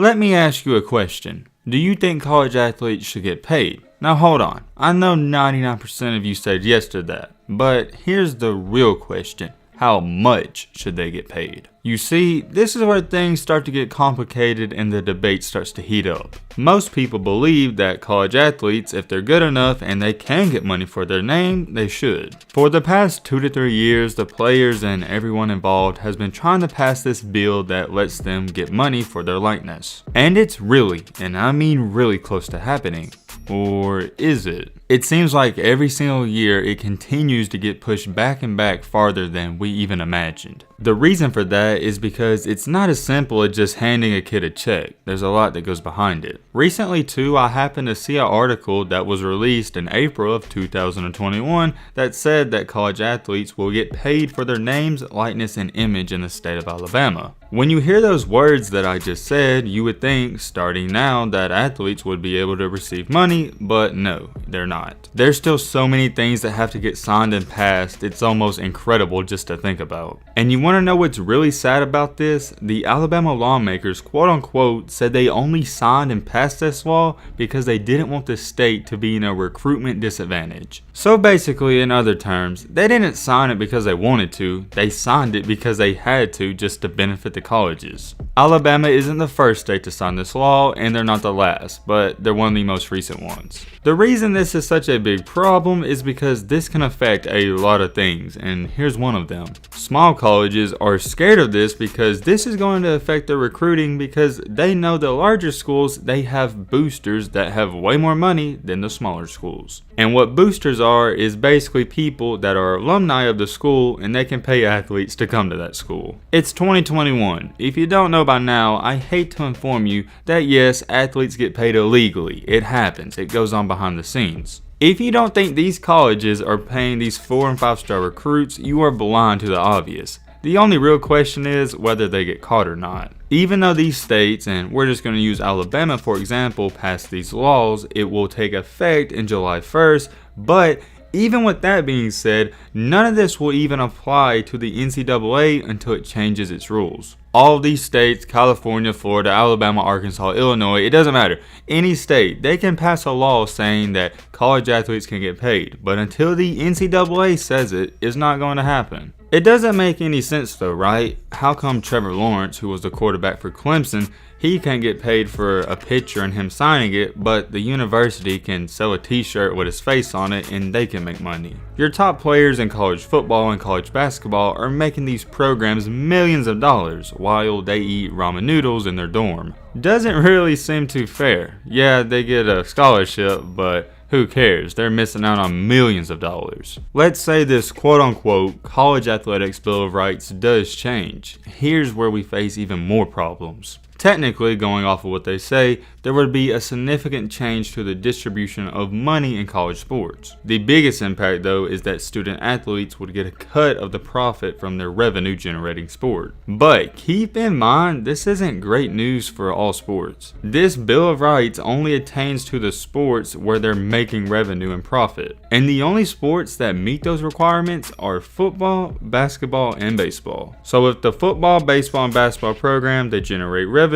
Let me ask you a question. Do you think college athletes should get paid? Now hold on. I know 99% of you said yes to that, but here's the real question. How much should they get paid? You see, this is where things start to get complicated and the debate starts to heat up. Most people believe that college athletes, if they're good enough and they can get money for their name, they should. For the past 2 to 3 years, the players and everyone involved has been trying to pass this bill that lets them get money for their likeness. And it's really, and I mean really close to happening. Or is it? It seems like every single year it continues to get pushed back and back farther than we even imagined. The reason for that is because it's not as simple as just handing a kid a check. There's a lot that goes behind it. Recently too, I happened to see an article that was released in April of 2021 that said that college athletes will get paid for their names, likeness, and image in the state of Alabama. When you hear those words that I just said, you would think, starting now, that athletes would be able to receive money, but no, they're not. There's still so many things that have to get signed and passed, it's almost incredible just to think about. And you want to know what's really sad about this? The Alabama lawmakers, quote unquote, said they only signed and passed this law because they didn't want the state to be in a recruitment disadvantage. So basically, in other terms, they didn't sign it because they wanted to, they signed it because they had to just to benefit the colleges. Alabama isn't the first state to sign this law, and they're not the last, but they're one of the most recent ones. The reason this is such a big problem is because this can affect a lot of things, and here's one of them. Small colleges are scared of this because this is going to affect their recruiting because they know the larger schools, they have boosters that have way more money than the smaller schools. And what boosters are is basically people that are alumni of the school and they can pay athletes to come to that school. It's 2021. If you don't know by now, I hate to inform you that yes, athletes get paid illegally. It happens. It goes on behind the scenes. If you don't think these colleges are paying these 4- and 5-star recruits, you are blind to the obvious. The only real question is whether they get caught or not. Even though these states, and we're just going to use Alabama for example, pass these laws, it will take effect in July 1st, but even with that being said, none of this will even apply to the NCAA until it changes its rules. All of these states, California, Florida, Alabama, Arkansas, Illinois, it doesn't matter. Any state, they can pass a law saying that college athletes can get paid. But until the NCAA says it, it's not going to happen. It doesn't make any sense though, right? How come Trevor Lawrence, who was the quarterback for Clemson, he can't get paid for a picture and him signing it, but the university can sell a t-shirt with his face on it and they can make money? Your top players in college football and college basketball are making these programs millions of dollars while they eat ramen noodles in their dorm. Doesn't really seem too fair. Yeah, they get a scholarship, but who cares? They're missing out on millions of dollars. Let's say this quote-unquote college athletics bill of rights does change. Here's where we face even more problems. Technically, going off of what they say, there would be a significant change to the distribution of money in college sports. The biggest impact though is that student athletes would get a cut of the profit from their revenue generating sport. But keep in mind, this isn't great news for all sports. This Bill of Rights only attains to the sports where they're making revenue and profit. And the only sports that meet those requirements are football, basketball, and baseball. So if the football, baseball, and basketball program they generate revenue,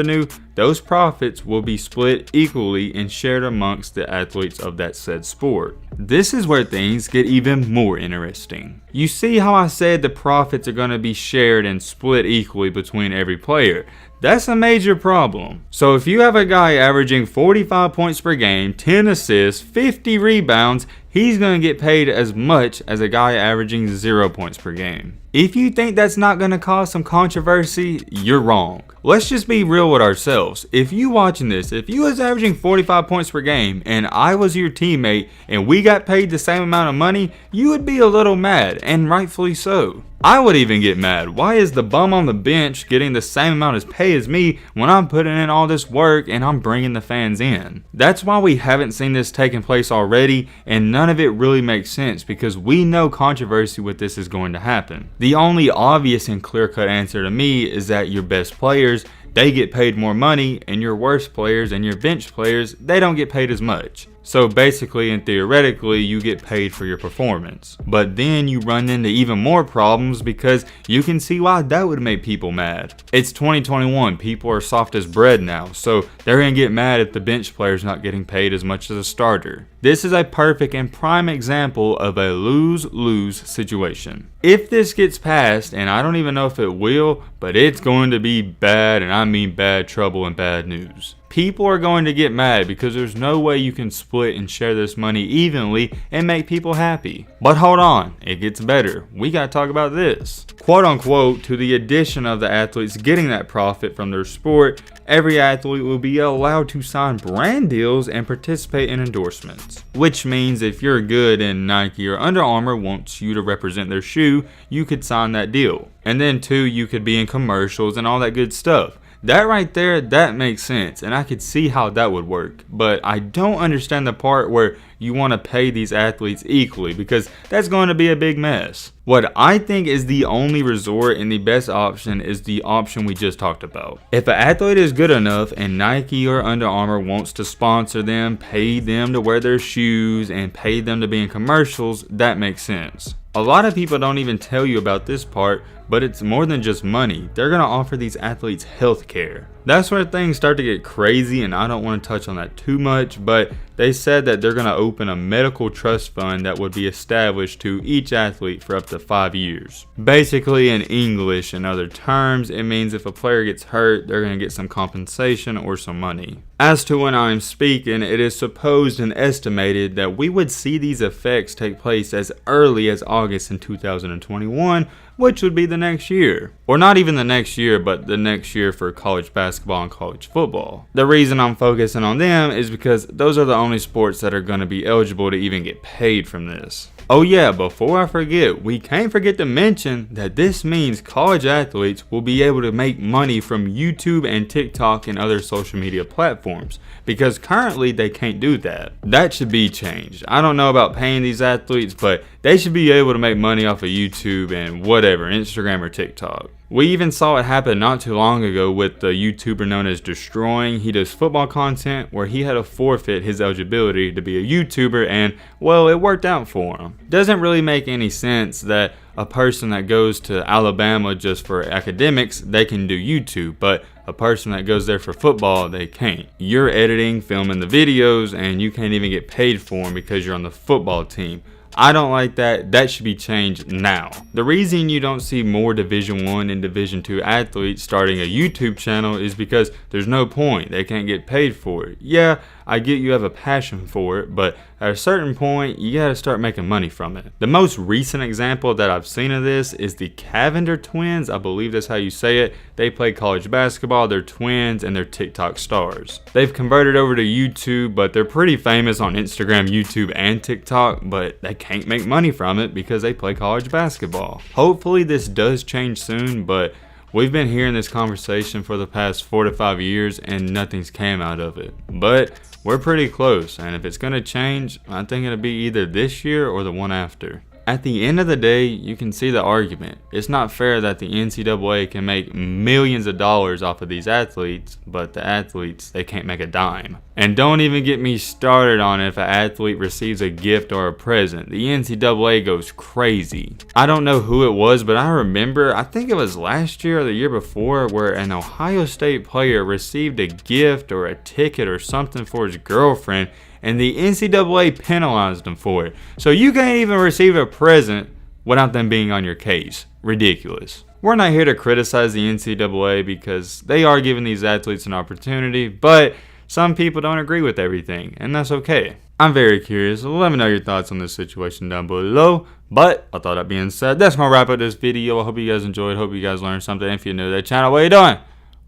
those profits will be split equally and shared amongst the athletes of that said sport. This is where things get even more interesting. You see how I said the profits are going to be shared and split equally between every player? That's a major problem. So if you have a guy averaging 45 points per game, 10 assists, 50 rebounds, he's going to get paid as much as a guy averaging 0 points per game. If you think that's not going to cause some controversy, you're wrong. Let's just be real with ourselves. If you watching this, if you was averaging 45 points per game and I was your teammate and we got paid the same amount of money, you would be a little mad, and rightfully so. I would even get mad. Why is the bum on the bench getting the same amount of pay as me when I'm putting in all this work and I'm bringing the fans in? That's why we haven't seen this taking place already, and none of it really makes sense because we know controversy with this is going to happen. The only obvious and clear-cut answer to me is that your best players, they get paid more money, and your worst players and your bench players, they don't get paid as much. So basically and theoretically, you get paid for your performance. But then you run into even more problems because you can see why that would make people mad. It's 2021, people are soft as bread now, so they're gonna get mad if the bench player's not getting paid as much as a starter. This is a perfect and prime example of a lose-lose situation. If this gets passed, and I don't even know if it will, but it's going to be bad, and I mean bad trouble and bad news. People are going to get mad because there's no way you can split and share this money evenly and make people happy. But hold on, it gets better. We gotta talk about this. Quote unquote, to the addition of the athletes getting that profit from their sport, every athlete will be allowed to sign brand deals and participate in endorsements. Which means if you're good and Nike or Under Armour wants you to represent their shoe, you could sign that deal. And then too, you could be in commercials and all that good stuff. That right there, that makes sense, and I could see how that would work. But I don't understand the part where you want to pay these athletes equally, because that's going to be a big mess. What I think is the only resort and the best option is the option we just talked about. If an athlete is good enough and Nike or Under Armour wants to sponsor them, pay them to wear their shoes, and pay them to be in commercials, that makes sense. A lot of people don't even tell you about this part, but it's more than just money. They're going to offer these athletes health care. That's where things start to get crazy, and I don't want to touch on that too much, but they said that they're going to open a medical trust fund that would be established to each athlete for up to 5 years. Basically, in English and other terms, it means if a player gets hurt, they're going to get some compensation or some money. As to when I'm speaking, it is supposed and estimated that we would see these effects take place as early as August in 2021, which would be the next year. Or not even the next year, but the next year for college basketball and college football. The reason I'm focusing on them is because those are the only sports that are going to be eligible to even get paid from this. Oh yeah, before I forget, we can't forget to mention that this means college athletes will be able to make money from YouTube and TikTok and other social media platforms, because currently they can't do that. That should be changed. I don't know about paying these athletes, but they should be able to make money off of YouTube and whatever, Instagram or TikTok. We even saw it happen not too long ago with the YouTuber known as Destroying. He does football content where he had to forfeit his eligibility to be a YouTuber, and well, it worked out for him. Doesn't really make any sense that a person that goes to Alabama just for academics, they can do YouTube, but a person that goes there for football, they can't. You're editing, filming the videos, and you can't even get paid for them because you're on the football team. I don't like that. That should be changed now. The reason you don't see more Division I and Division II athletes starting a YouTube channel is because there's no point. They can't get paid for it. Yeah, I get you have a passion for it, but at a certain point, you gotta start making money from it. The most recent example that I've seen of this is the Cavender twins. I believe that's how you say it. They play college basketball, they're twins, and they're TikTok stars. They've converted over to YouTube, but they're pretty famous on Instagram, YouTube, and TikTok, but they can't make money from it because they play college basketball. Hopefully this does change soon, but we've been hearing this conversation for the past 4 to 5 years and nothing's came out of it. But we're pretty close, and if it's going to change, I think it'll be either this year or the one after. At the end of the day, you can see the argument. It's not fair that the NCAA can make millions of dollars off of these athletes, but the athletes, they can't make a dime. And don't even get me started on if an athlete receives a gift or a present. The NCAA goes crazy. I don't know who it was, but I remember, I think it was last year or the year before, where an Ohio State player received a gift or a ticket or something for his girlfriend, and the NCAA penalized them for it. So you can't even receive a present without them being on your case. Ridiculous. We're not here to criticize the NCAA because they are giving these athletes an opportunity, but some people don't agree with everything, and that's okay. I'm very curious. Let me know your thoughts on this situation down below. But with all that being said, that's my wrap up this video. I hope you guys enjoyed. Hope you guys learned something. If you're new to the channel, what are you doing?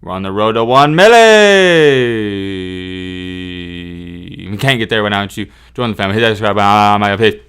We're on the road to 1 million. We can't get there without you. Join the family. Hit that subscribe button. Peace.